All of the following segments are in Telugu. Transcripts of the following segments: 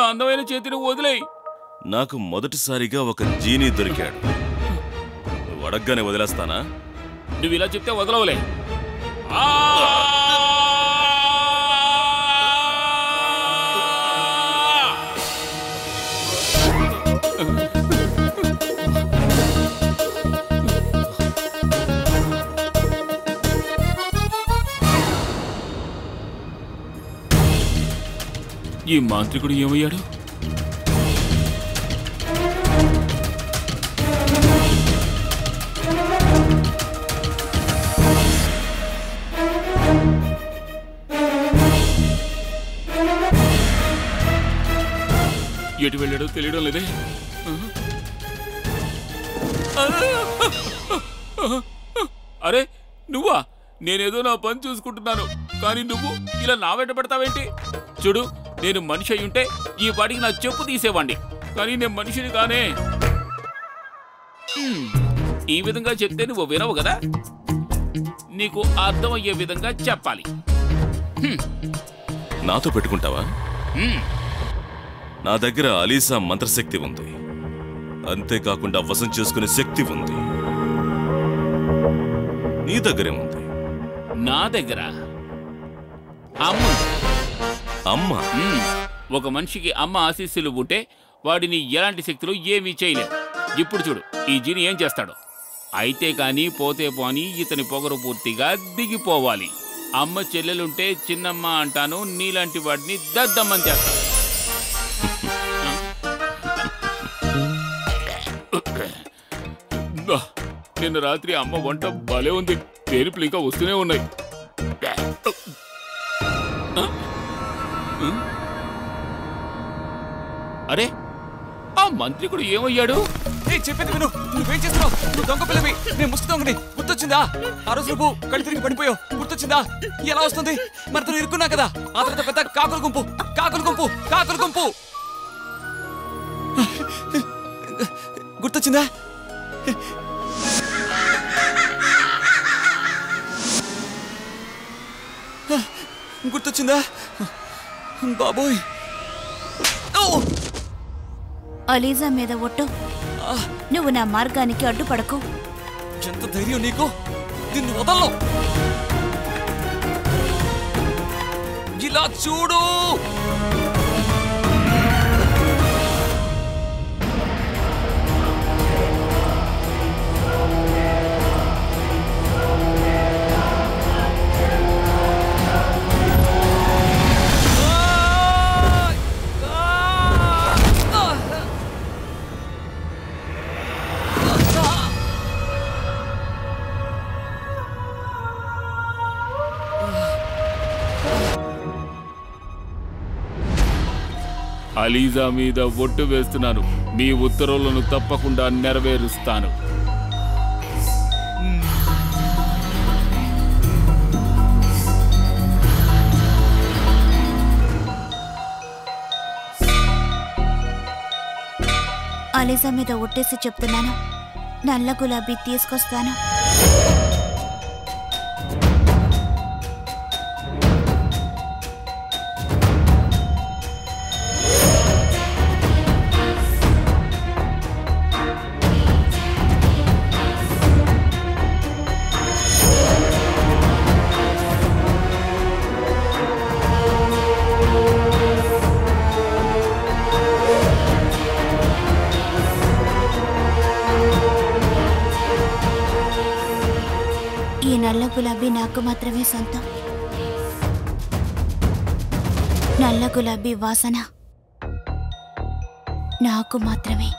అందమైన చేతిని వదిలేయి. నాకు మొదటిసారిగా ఒక జీనీ దొరికాడు. నువ్వు అడగ్గానే వదిలేస్తానా? నువ్వు ఇలా చెప్తే వదలవులే. ఈ మాంత్రికుడు ఏమయ్యాడు? ఎటు వెళ్ళాడో తెలియడం లేదే. అరే నువ్వా? నేనేదో నా పని చూసుకుంటున్నాను, కానీ నువ్వు ఇలా నా వెంట పడతావేంటి? చూడు, నేను మనిషి అయ్యుంటే ఈ పాటికి నా చెప్పు తీసేవాణ్ణి, కానీ నేను మనిషిని కానే. ఈ విధంగా చెప్తే నువ్వు వినవు కదా, నీకు అర్థమయ్యే విధంగా చెప్పాలి. నాతో పెట్టుకుంటావా? నా దగ్గర అలీసా మంత్రశక్తి ఉంది, అంతేకాకుండా వశం చేసుకునే శక్తి ఉంది. నీ దగ్గరేముంది? నా దగ్గర అమ్మ. ఒక మనిషికి అమ్మ ఆశీస్సులు ఉంటే వాడిని ఎలాంటి శక్తులు ఏమీ చేయలేవు. ఇప్పుడు చూడు, ఈ జీని ఏం చేస్తాడు. అయితే కానీ పోతే పోని ఇతని పొగరు పూర్తిగా దిగిపోవాలి. అమ్మ చెల్లెలుంటే చిన్నమ్మ అంటాను, నీలాంటి వాడిని దద్దమ్మని చేస్తాను. నిన్న రాత్రి అమ్మ వంట భలే ఉంది, పేరుపులు ఇంకా వస్తూనే ఉన్నాయి. అరే, ఆ మంత్రికుడు ఏమయ్యాడు? చెప్పేది విను. నువ్వేం చేస్తున్నావు? నువ్వు దొంగ పిల్లవి, నేను ముస్తు దొంగని. గుర్తొచ్చిందా? ఆ రోజు నువ్వు కళ్ళు తిరిగి పడిపోయావు, గుర్తొచ్చిందా? ఎలా వస్తుంది? మనతో ఇరుక్కున్నా కదా. ఆ తర్వాత పెద్ద కాకుల గుంపు, కాకుల గుంపు, కాకుల గుంపు. గుర్తొచ్చిందా? గుర్తొచ్చిందా? బాబోయ్! అలీజా మీద ఒట్టు, నువ్వు నా మార్గానికి అడ్డుపడకు. ఎంత ధైర్యం నీకు? నిన్ను వదలను. ఇలా చూడు. అలీజా మీద ఒట్టు వేస్తున్నాను, మీ ఉత్తర్వులను తప్పకుండా నెరవేరుస్తాను. అలీజా మీద ఒట్టేసి చెప్తున్నాను, నల్ల గులాబీ తీసుకొస్తాను. ఈ నల్ల గులాబీ నాకు మాత్రమే సొంతం. నల్ల గులాబీ వాసన నాకు మాత్రమే.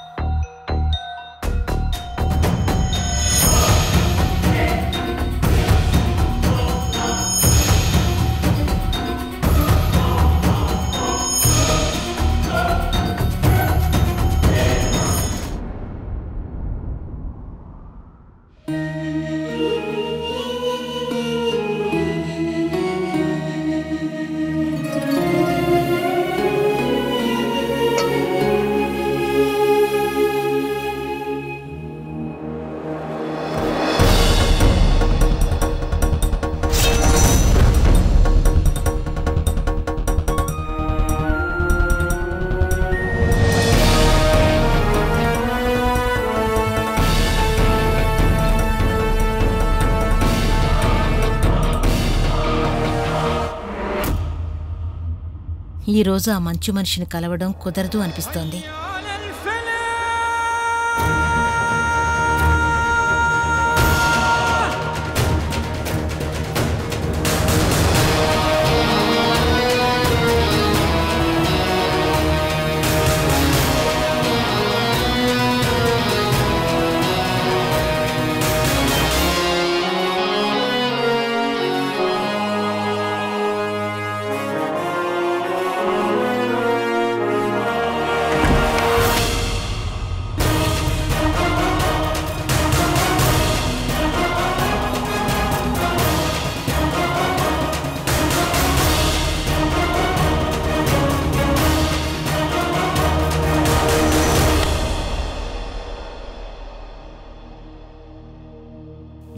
ఈరోజు ఆ మంచు మనిషిని కలవడం కుదరదు అనిపిస్తోంది.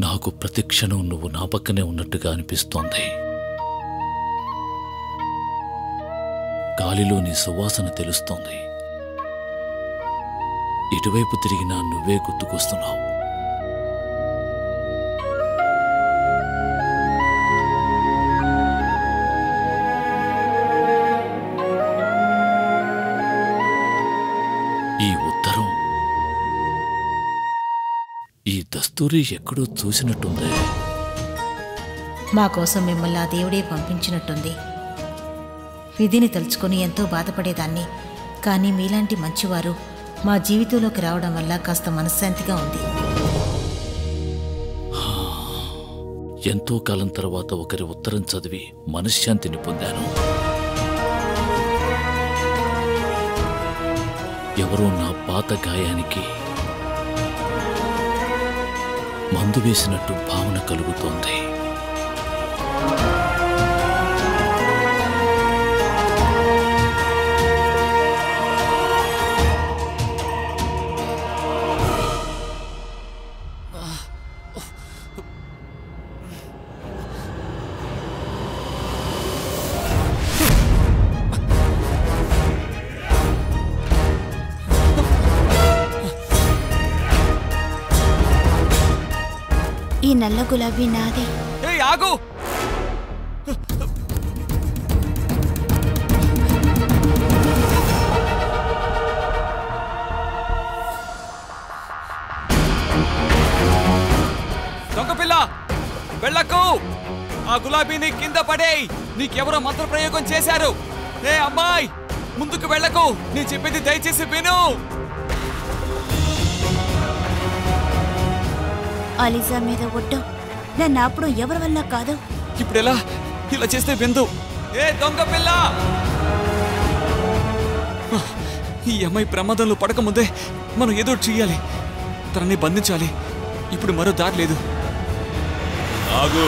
నాకు ప్రతి క్షణం నువ్వు నా పక్కనే ఉన్నట్టుగా అనిపిస్తోంది. గాలిలో నీ సువాసన తెలుస్తోంది. ఇటువైపు తిరిగినా నువ్వే గుర్తుకొస్తున్నావు. ఈ ఉత్తరం ఈ దస్తూరి ఎక్కడో చూసినట్టుంది. మా కోసం మిమ్మల్ని ఆ దేవుడే పంపించినట్టుంది. విధిని తలుచుకొని ఎంతో బాధపడేదాన్ని. కానీ మీలాంటి మంచివారు మా జీవితంలోకి రావడం వల్ల కాస్త మనశ్శాంతిగా ఉంది. ఎంతో కాలం తర్వాత ఒకరి ఉత్తరం చదివి మనశ్శాంతిని పొందాను. ఎవరో నా పాత గాయానికి మందు వేసినట్టు భావన కలుగుతోంది. ఈ నల్ల గులాబీ నాదే. ఆగు! దొంగ పిల్ల, వెళ్ళకు! ఆ గులాబీని కింద పడేయ్. నీకెవరో మంత్ర ప్రయోగం చేశారు. ఏ అమ్మాయి, ముందుకు వెళ్ళకు. నేను చెప్పింది దయచేసి విను. అలీజా మీద ఒట్టు. నన్ను ఆపడం ఎవరి వల్ల కాదు. ఇప్పుడెలా? ఇలా చేస్తే విందు. ఏ దొంగ పిల్ల, ఈ అమ్మాయి ప్రమాదంలో పడకముందే మనం ఏదో చెయ్యాలి. తనని బంధించాలి. ఇప్పుడు మరో దారి లేదు. ఆగు!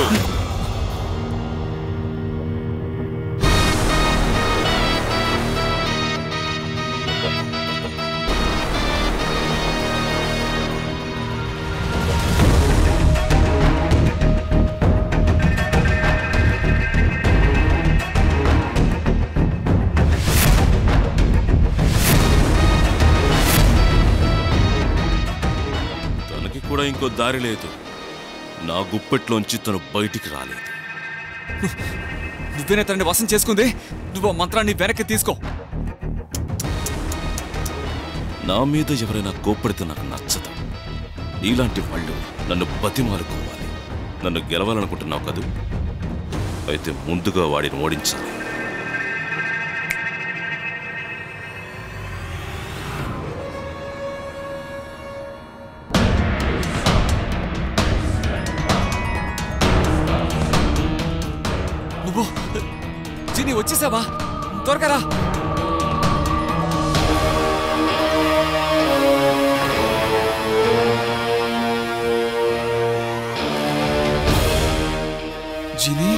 కూడా ఇంకో దారి లేదు. నా గుప్పెట్లోంచి తను బయటికి రాలేదు. నువ్వేనే తనని వశం చేసుకుంది. నువ్వు ఆ మంత్రాన్ని వెనక్కి తీసుకో. నా మీద ఎవరైనా కోప్పడితే నాకు నచ్చదు. ఇలాంటి వాళ్ళు నన్ను బతిమాలుకోవాలి. నన్ను గెలవాలనుకుంటున్నావు కదూ? అయితే ముందుగా వాడిని ఓడించాలి. నువ్వు జిని వచ్చేసావా? త్వరగా రా. జిని,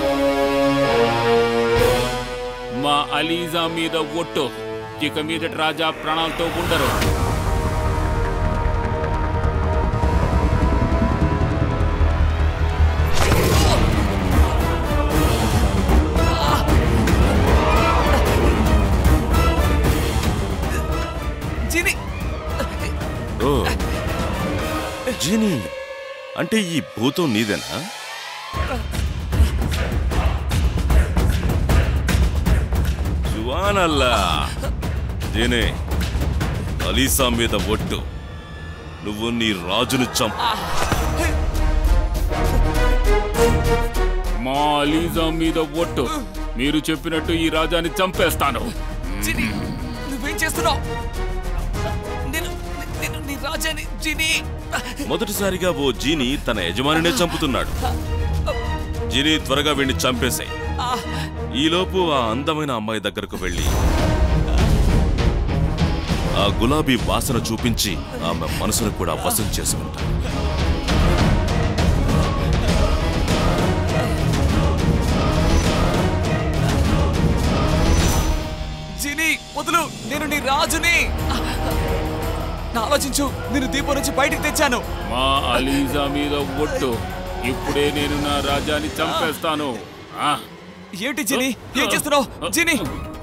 మా అలీజా మీద ఒట్టు. ఇక మీదటి రాజా ప్రాణాలతో ఉండరు. జిని అంటే ఈ భూతం నీదేనా? జువాన్ సుభానల్లా. దీనే అలీసా మీద ఒట్టు. నువ్వు నీ రాజును మా అలీజా మీద ఒట్టు. మీరు చెప్పినట్టు ఈ రాజాని చంపేస్తాను. జిని, నువ్వేం చేస్తున్నావు? నేను నీ రాజాని. జిని, మొదటిసారిగా ఓ జీని తన యజమానినే చంపుతున్నాడు. జీని త్వరగా వీడిని చంపేశాయి. ఈలోపు ఆ అందమైన అమ్మాయి దగ్గరకు వెళ్ళి ఆ గులాబీ వాసన చూపించి ఆమె మనసును కూడా వశం చేసుకుంటాడు. జిని వదులు, నేను నీ రాజుని. ఆలోచించు, నేను దీపం నుంచి బయటికి తెచ్చాను. మా అలీజా మీద ఒట్టు. ఇప్పుడే నేను నా రాజాని చంపేస్తాను. ఏంటి జిని, ఏం చేస్తున్నావు? జిని,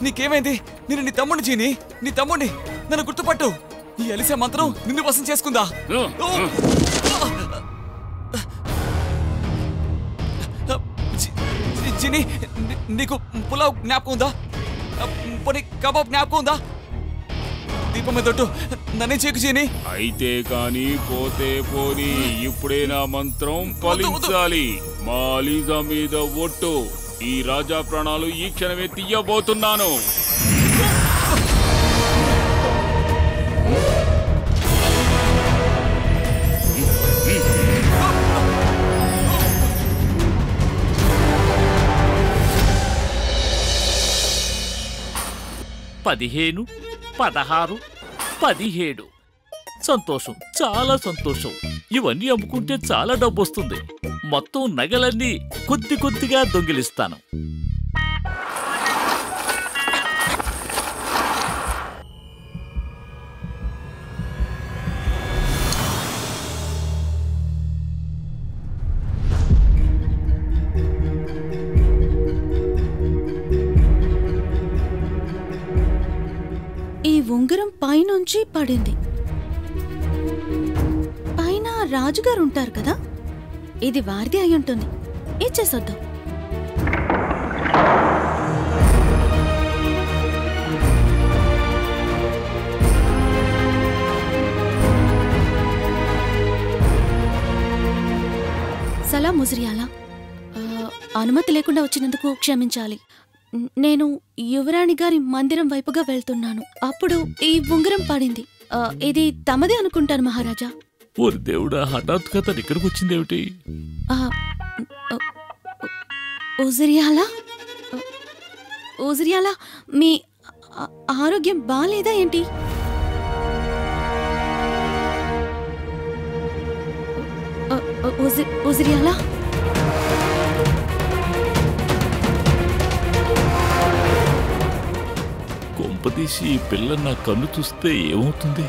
నీకేమైంది? నేను నీ తమ్ముడిని జిని, నీ తమ్ముడిని. నన్ను గుర్తుపట్టు. ఈ అలిసా మంత్రం నిన్ను వశం చేసుకుందా? జిని, నీకు పులావ్ జ్ఞాపకం ఉందా? పోనీ కబాబ్ జ్ఞాపకం ఉందా? దీపం మీద ఒట్టు, నన్నే చేకు జిని. అయితే కానీ పోతే పోని, ఇప్పుడే నా మంత్రం ఫలించాలి. మా అలీజా మీద ఒట్టు. ఈ రాజా ప్రాణాలు ఈ క్షణమే తీయబోతున్నాను. పదిహేను, 16, 17. సంతోషం, చాలా సంతోషం. ఇవన్నీ అమ్ముకుంటే చాలా డబ్బు వస్తుంది. మొత్తం నగలన్నీ కొద్ది కొద్దిగా దొంగిలిస్తాను. ఈ ఉంగరం పైనుంచి పడింది. పైన రాజుగారు ఉంటారు కదా, ఇది వారిది అయి ఉంటుంది. ఇచ్చేసొద్దాం. సలాం ముజరియాలా. అనుమతి లేకుండా వచ్చినందుకు క్షమించాలి. నేను యువరాణి గారి మందిరం వైపుగా వెళ్తున్నాను. అప్పుడు ఈ ఉంగరం పడింది. ఇది తమదే అనుకుంటాను మహారాజా. ఓరి దేవుడా, హఠాత్తుగా తను ఇక్కడికి వచ్చిందేమిటి? ఉజరియాలా, మీ ఆరోగ్యం బాలేదా ఏంటి? ఉజరియాలా, కొంపదీసి ఈ పిల్ల నా కన్ను చూస్తే ఏమవుతుంది?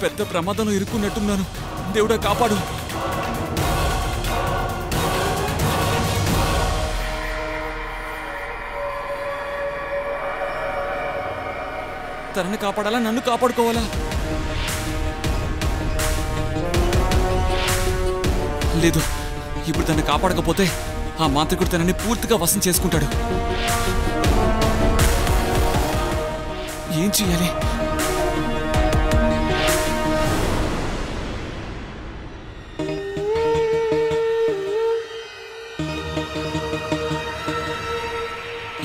పెద్ద ప్రమాదంలో ఇరుక్కున్నట్టున్నాను. దేవుడా కాపాడు. తనని కాపాడాలా, నన్ను కాపాడుకోవాలా? లేదు, ఇప్పుడు తనని కాపాడకపోతే ఆ మాంత్రికుడు తనని పూర్తిగా వశం చేసుకుంటాడు. ఏం చెయ్యాలి?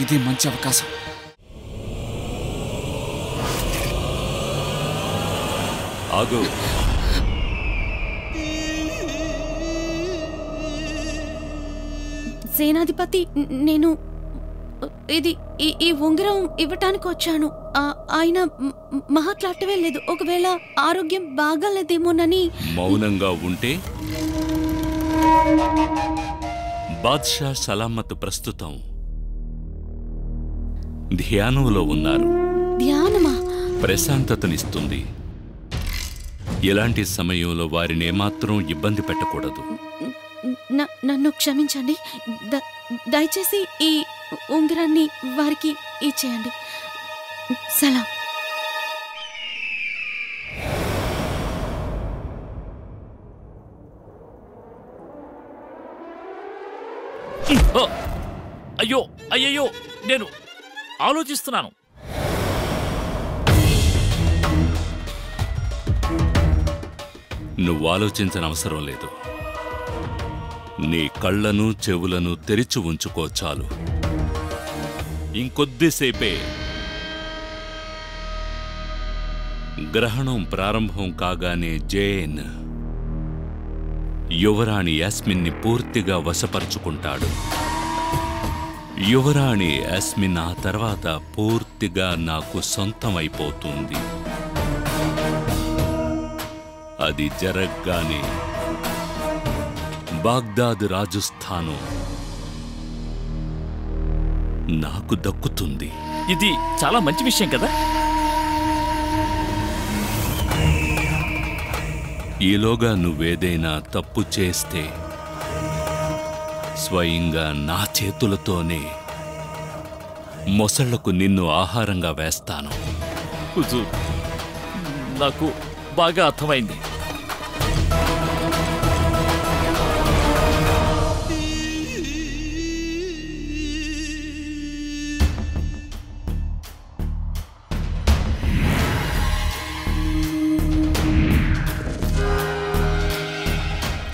ఇది మంచి అవకాశం. ఆగు. సేనాధిపతి, నేను ఇది ఈ ఉంగరం ఇవ్వటానికి వచ్చాను. ఆయన మాట్లాడటమే లేదు. ఒకవేళ ఆరోగ్యం బాగాలేదేమోనని. మౌనంగా ఉంటే బాద్షా సలామత్ ప్రస్తుతం ధ్యానంలో ఉన్నారు. ధ్యానమా? ప్రశాంతతనిస్తుంది. ఎలాంటి సమయంలో వారిని ఏమాత్రం ఇబ్బంది పెట్టకూడదు. నన్ను క్షమించండి. దయచేసి ఈ ఉంగరాన్ని వారికి ఇచ్చేయండి. సలాం. అయ్యో అయ్యయ్యో, నేను ఆలోచిస్తున్నాను. నువ్వు ఆలోచించని అవసరం లేదు. నీ కళ్ళను చెవులను తెరిచి ఉంచుకో చాలు. ఇంకొద్దిసేపే గ్రహణం ప్రారంభం కాగానే జైన్ యువరాణి యాస్మిన్ని పూర్తిగా వశపరుచుకుంటాడు. యువరాణి యాస్మిన్ ఆ తర్వాత పూర్తిగా నాకు సొంతమైపోతుంది. అది జరగ్గానే బాగ్దాద్ రాజస్థాను నాకు దక్కుతుంది. ఇది చాలా మంచి విషయం కదా. ఈలోగా నువ్వేదైనా తప్పు చేస్తే స్వయంగా నా చేతులతోనే మొసళ్లకు నిన్ను ఆహారంగా వేస్తాను. హుజూర్, నాకు బాగా అర్థమైంది.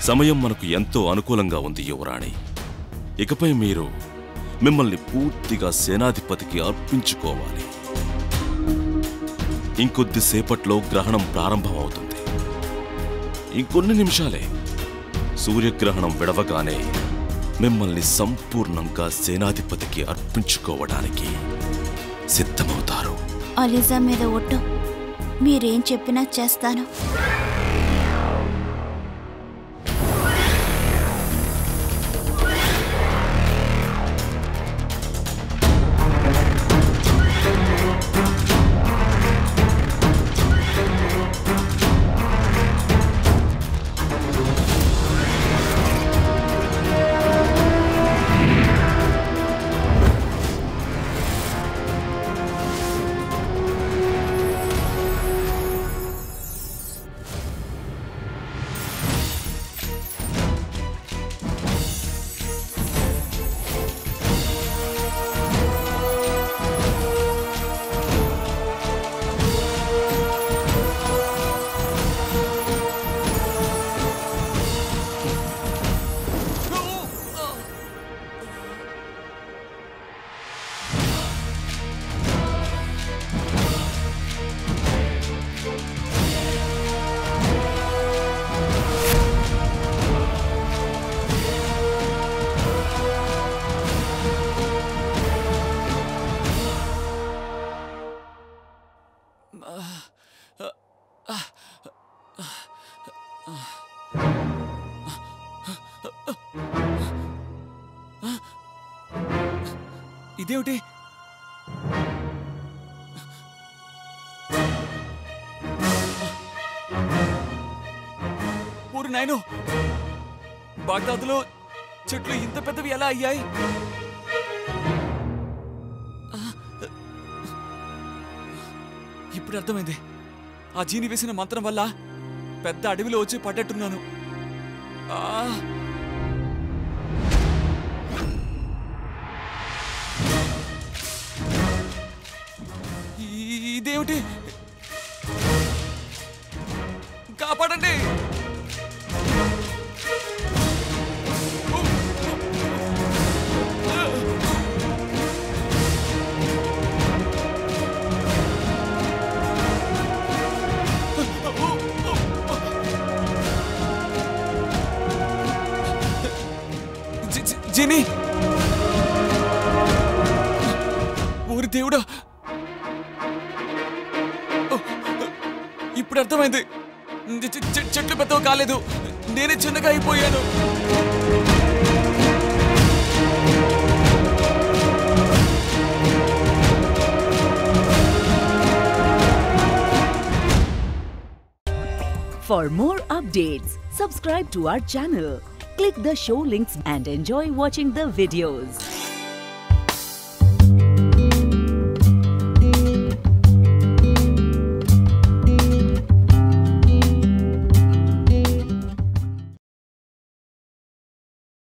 సమయం మనకు ఎంతో అనుకూలంగా ఉంది యువరాణి. ఇకపై మీరు మిమ్మల్ని పూర్తిగా సేనాధిపతికి అర్పించుకోవాలి. ఇంకొద్దిసేపట్లో గ్రహణం ప్రారంభమవుతుంది. ఇంకొన్ని నిమిషాలే. సూర్యగ్రహణం విడవగానే మిమ్మల్ని సంపూర్ణంగా సేనాధిపతికి అర్పించుకోవడానికి సిద్ధమవుతారు. అలీజా మీద ఒట్టు. మీరేం చెప్పినా చేస్తాను. ఇదేమిటి? ఊరు నాయను, బాగ్దాదులో చెట్లు ఇంత పెద్దవి ఎలా అయ్యాయి? ఇప్పుడు అర్థమైంది. ఆ జీని వేసిన మంత్రం వల్ల పెద్ద అడవిలో వచ్చి పడ్డట్టున్నాను. ఇదేమిటి? కాపాడండి! జీని ఊరి దేవుడా ఇప్పుడు అర్థమైంది చెట్లు పెద్దవి కాలేదు నేనే చిన్నగా అయిపోయాను For more updates, subscribe to our channel, click the show links and enjoy watching the videos.